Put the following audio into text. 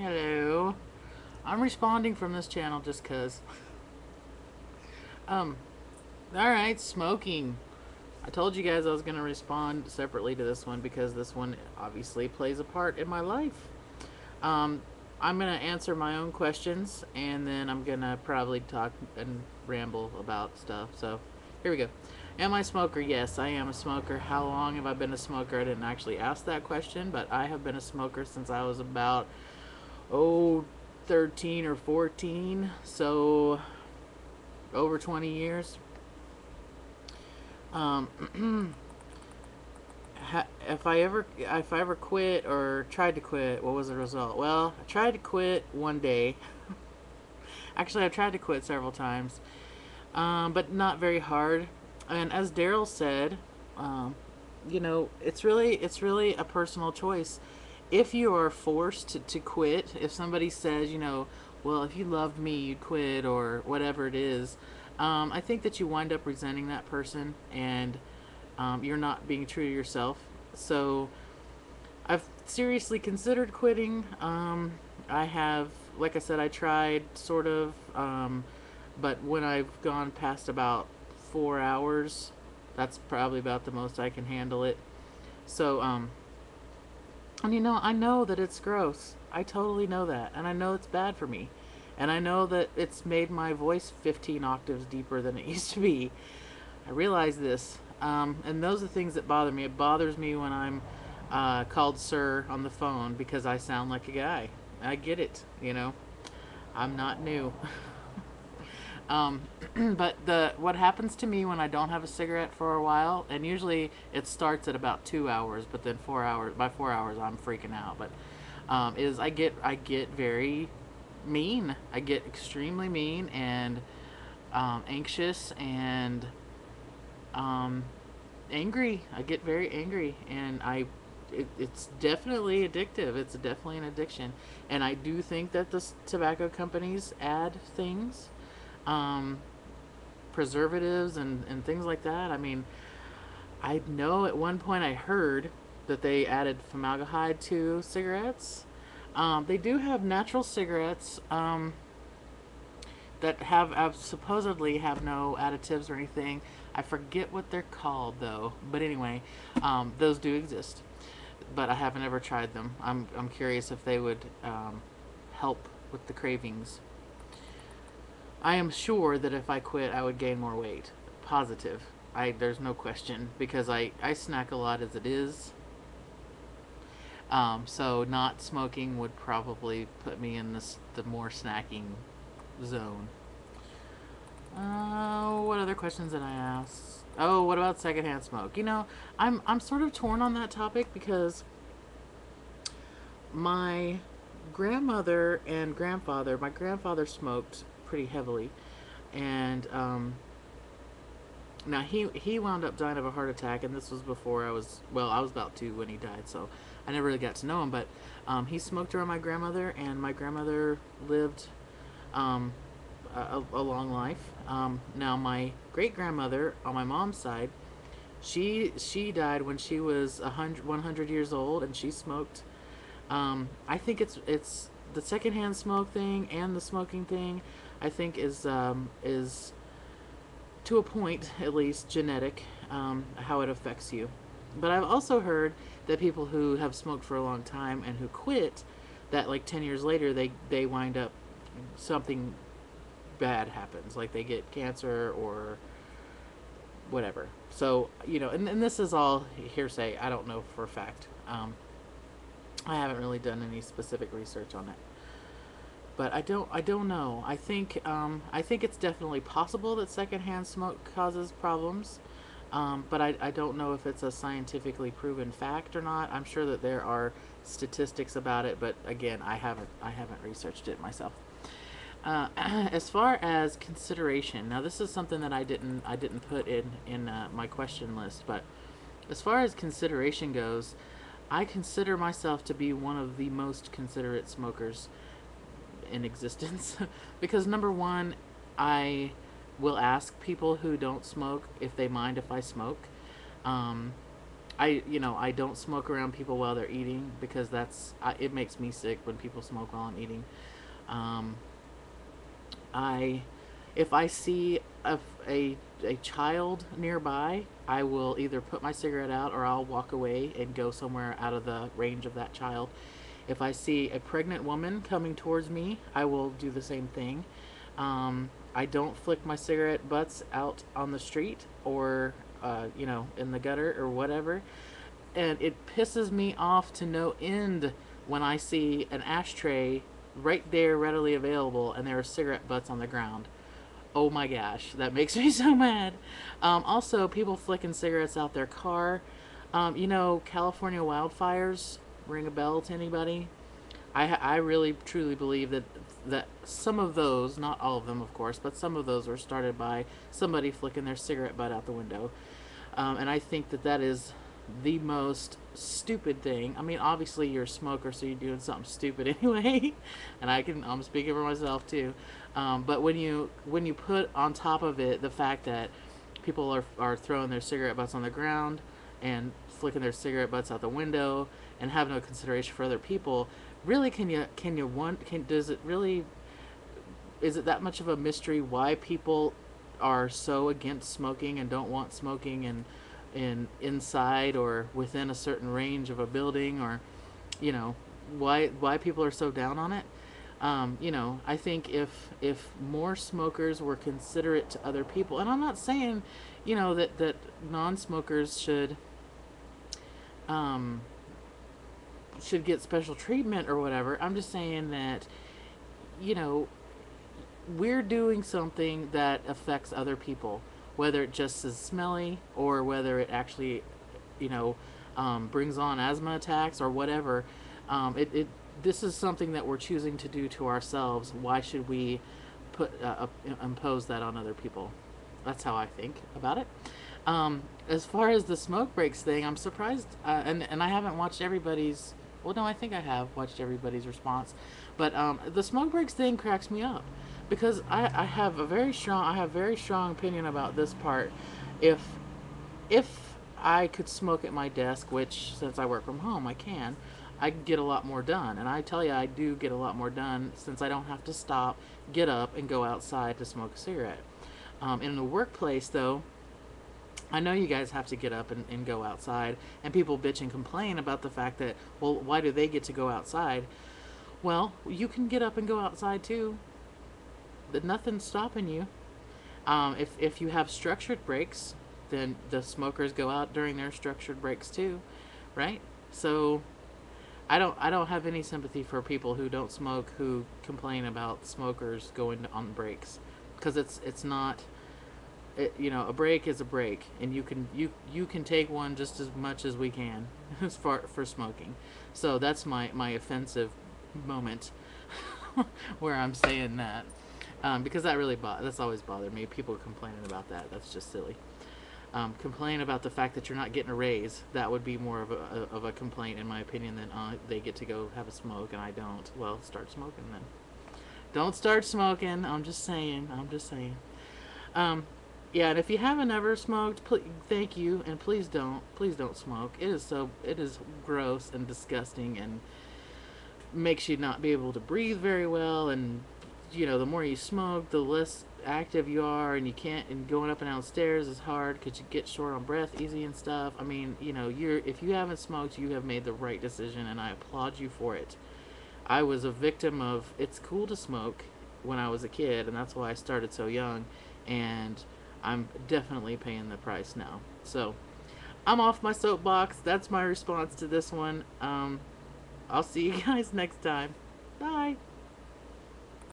Hello. I'm responding from this channel just cause. Um, alright, smoking. I told you guys I was gonna respond separately to this one because this one obviously plays a part in my life. Um, I'm gonna answer my own questions and then I'm gonna probably talk and ramble about stuff. So, here we go. Am I a smoker? Yes, I am a smoker. How long have I been a smoker? I didn't actually ask that question, but I have been a smoker since I was about, 13 or 14, so over 20 years. Um, if I ever quit or tried to quit, what was the result? Well, I tried to quit one day. Actually, I tried to quit several times, but not very hard. And as Daryl said, um, it's really a personal choice. If you are forced to quit, if somebody says, well, if you loved me, you'd quit, or whatever it is, I think that you wind up resenting that person and you're not being true to yourself. So I've seriously considered quitting. I have, like I said, I tried sort of, but when I've gone past about 4 hours, that's probably about the most I can handle it. So, and I know that it's gross. I totally know that. And I know it's bad for me. And I know that it's made my voice 15 octaves deeper than it used to be. I realize this. And those are the things that bother me. It bothers me when I'm called sir on the phone because I sound like a guy. I get it. I'm not new. Um, but what happens to me when I don't have a cigarette for a while, and usually it starts at about 2 hours, but then 4 hours. By 4 hours, I'm freaking out. But is I get very mean. I get extremely mean and anxious and um, angry. I get very angry, and it's definitely addictive. It's definitely an addiction, and I do think that the tobacco companies add things, um, preservatives and things like that. I mean, I know at one point I heard that they added formaldehyde to cigarettes. They do have natural cigarettes that have supposedly have no additives or anything. I forget what they're called though. But anyway, those do exist. But I haven't ever tried them. I'm curious if they would help with the cravings. I am sure that if I quit, I would gain more weight. Positive. There's no question because I snack a lot as it is. So not smoking would probably put me in the more snacking zone. What other questions did I ask? Oh, what about secondhand smoke? I'm sort of torn on that topic because my grandmother and grandfather, my grandfather smoked pretty heavily, and now he wound up dying of a heart attack, and this was before I was about 2 when he died, so I never really got to know him, but he smoked around my grandmother, and my grandmother lived um, a long life. Now my great grandmother on my mom's side, she died when she was 100 years old, and she smoked. I think it's the secondhand smoke thing and the smoking thing. I think is to a point at least genetic, how it affects you. But I've also heard that people who have smoked for a long time and who quit, that like 10 years later they wind up, something bad happens, like they get cancer or whatever. So and this is all hearsay. I don't know for a fact. I haven't really done any specific research on it, but I don't know. I think it's definitely possible that secondhand smoke causes problems, but I don't know if it's a scientifically proven fact or not. I'm sure that there are statistics about it, but again, I haven't researched it myself. As far as consideration, now this is something that I didn't put in my question list, but as far as consideration goes, I consider myself to be one of the most considerate smokers in existence because number one, I will ask people who don't smoke if they mind if I smoke. Um, I don't smoke around people while they're eating because it makes me sick when people smoke while I'm eating. Um, I if I see a a child nearby, I will either put my cigarette out or I'll walk away and go somewhere out of the range of that child. If I see a pregnant woman coming towards me, I will do the same thing. I don't flick my cigarette butts out on the street or in the gutter or whatever. And it pisses me off to no end when I see an ashtray right there readily available and there are cigarette butts on the ground. Oh my gosh, that makes me so mad. Also, people flicking cigarettes out their car. California wildfires ring a bell to anybody? I really truly believe that some of those, not all of them, of course, but some of those were started by somebody flicking their cigarette butt out the window. And I think that is the most stupid thing. I mean, obviously you're a smoker, so you're doing something stupid anyway. And I'm speaking for myself too. But when you put on top of it the fact that people are throwing their cigarette butts on the ground and flicking their cigarette butts out the window and have no consideration for other people, really, does it really, is it that much of a mystery why people are so against smoking and don't want smoking in inside or within a certain range of a building, or why people are so down on it? I think if more smokers were considerate to other people, and I'm not saying that non-smokers should get special treatment or whatever. I'm just saying that we're doing something that affects other people, whether it just is smelly or whether it actually, brings on asthma attacks or whatever. This is something that we're choosing to do to ourselves. Why should we impose that on other people? That's how I think about it. As far as the smoke breaks thing, I'm surprised, and I haven't watched everybody's. Well, no, I think I have watched everybody's response, but the smoke breaks thing cracks me up because I have very strong opinion about this part. If I could smoke at my desk, which since I work from home, I could get a lot more done. And I tell you, I do get a lot more done since I don't have to stop, get up, and go outside to smoke a cigarette. In the workplace, though, I know you guys have to get up and go outside, and people bitch and complain about the fact that, well, why do they get to go outside? Well, you can get up and go outside too. Nothing's stopping you. If you have structured breaks, then the smokers go out during their structured breaks too, right? So I don't have any sympathy for people who don't smoke who complain about smokers going on breaks, because it's not. A break is a break, and you can take one just as much as we can as far for smoking. So that's my offensive moment where I'm saying that, because that's always bothered me. People complaining about that. That's just silly. Complain about the fact that you're not getting a raise. That would be more of a complaint, in my opinion, than they get to go have a smoke and I don't. Well, start smoking then. Don't start smoking. I'm just saying. Yeah, and if you haven't ever smoked, thank you, and please don't smoke. It is gross and disgusting, and makes you not be able to breathe very well. And the more you smoke, the less active you are, and and going up and down stairs is hard because you get short on breath easy and stuff. I mean, if you haven't smoked, you have made the right decision, and I applaud you for it. I was a victim of it's cool to smoke when I was a kid, and that's why I started so young, and I'm definitely paying the price now. So I'm off my soapbox. That's my response to this one. I'll see you guys next time. Bye.